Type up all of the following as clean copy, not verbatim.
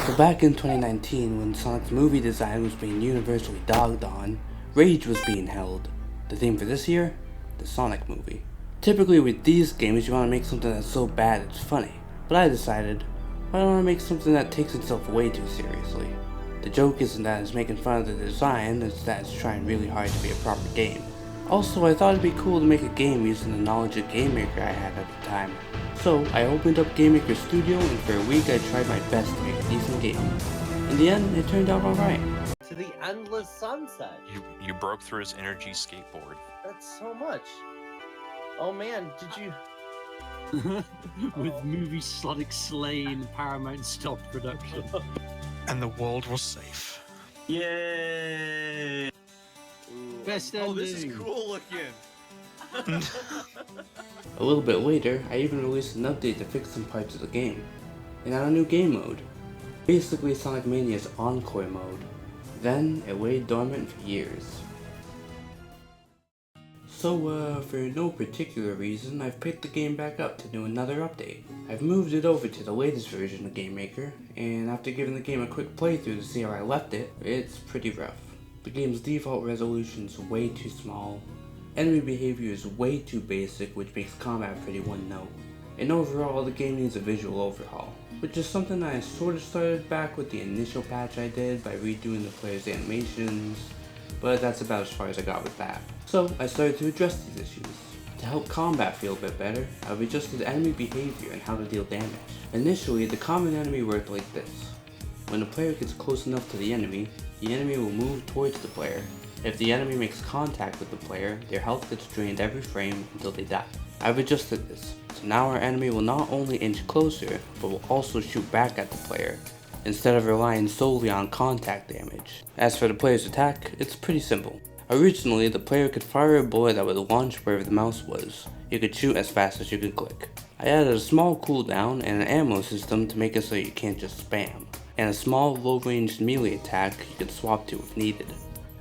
So back in 2019, when Sonic's movie design was being universally dogged on, rage was being held. The theme for this year? The Sonic movie. Typically with these games you want to make something that's so bad it's funny, but I decided, I don't want to make something that takes itself way too seriously. The joke isn't that it's making fun of the design, it's that it's trying really hard to be a proper game. Also, I thought it'd be cool to make a game using the knowledge of Game Maker I had at the time. So, I opened up Game Maker Studio and for a week I tried my best to make a decent game. In the end, it turned out alright. To the endless sunset. You broke through his energy skateboard. That's so much. Oh man, did you... With movie Sonic slain, Paramount stopped production. And the world was safe. Yay! Best ending. Oh, this is cool looking. A little bit later, I even released an update to fix some parts of the game. And add a new game mode. Basically Sonic Mania's Encore mode. Then, it lay dormant for years. So, for no particular reason, I've picked the game back up to do another update. I've moved it over to the latest version of Game Maker, and after giving the game a quick playthrough to see how I left it, it's pretty rough. The game's default resolution is way too small, enemy behavior is way too basic, which makes combat pretty one note, and overall the game needs a visual overhaul, which is something I sort of started back with the initial patch I did by redoing the player's animations, but that's about as far as I got with that. So I started to address these issues. To help combat feel a bit better, I've adjusted enemy behavior and how to deal damage. Initially, the common enemy worked like this. When the player gets close enough to the enemy will move towards the player. If the enemy makes contact with the player, their health gets drained every frame until they die. I've adjusted this, so now our enemy will not only inch closer, but will also shoot back at the player, instead of relying solely on contact damage. As for the player's attack, it's pretty simple. Originally, the player could fire a bullet that would launch wherever the mouse was. You could shoot as fast as you could click. I added a small cooldown and an ammo system to make it so you can't just spam, and a small low-range melee attack you could swap to if needed.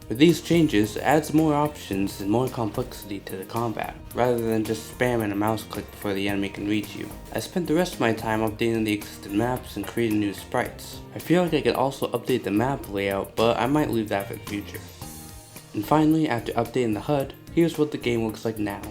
With these changes, it adds more options and more complexity to the combat, rather than just spamming a mouse click before the enemy can reach you. I spent the rest of my time updating the existing maps and creating new sprites. I feel like I could also update the map layout, but I might leave that for the future. And finally, after updating the HUD, here's what the game looks like now.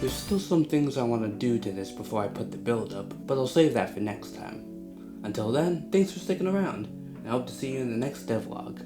There's still some things I want to do to this before I put the build up, but I'll save that for next time. Until then, thanks for sticking around, and I hope to see you in the next devlog.